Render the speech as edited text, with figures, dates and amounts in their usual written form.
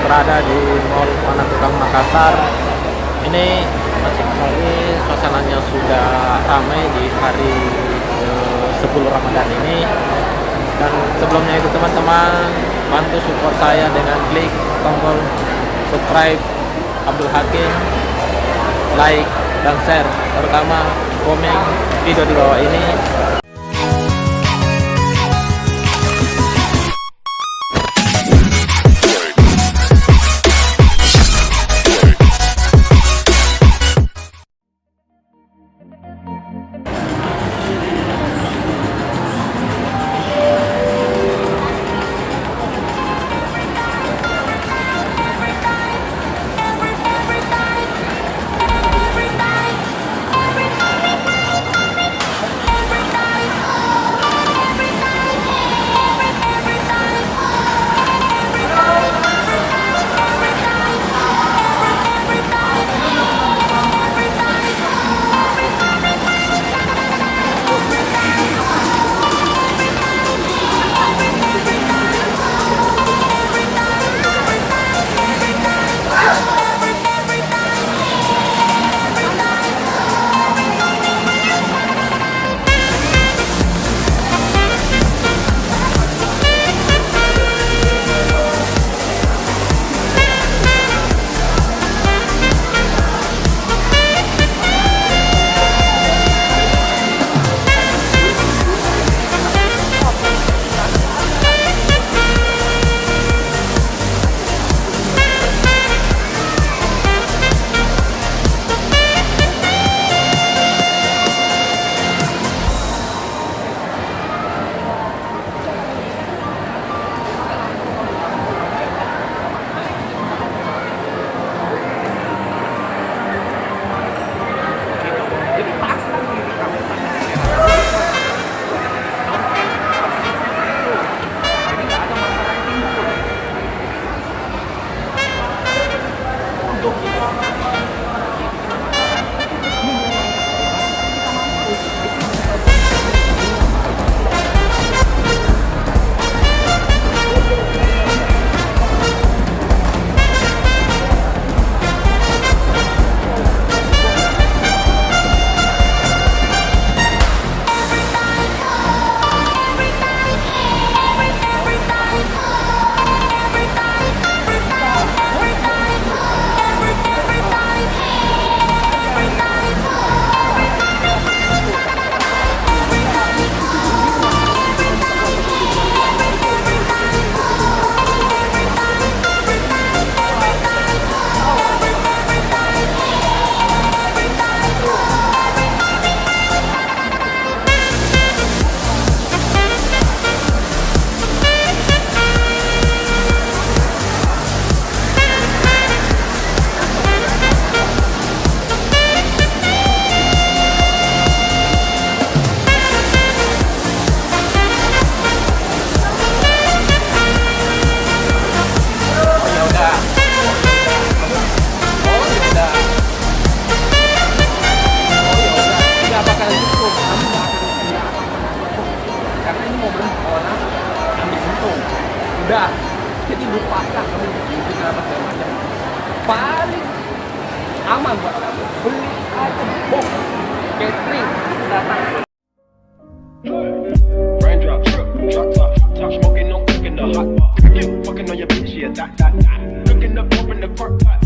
berada di Mall Panakukang Makassar. Ini masih kali suasananya sudah ramai di hari 10 Ramadan ini. Dan sebelumnya itu teman-teman, bantu support saya dengan klik tombol subscribe Abdul Hakim, like dan share, terutama komen video di bawah ini. Udah, jadi lupa lah kamu bikin apa segala macam. Paling aman buat kamu beli aja box catering datang. Raindrop, drip, drop top, top smoking, no cooking the hot pot. You fucking on your bitch, yeah, that. Cooking up, open the crock pot.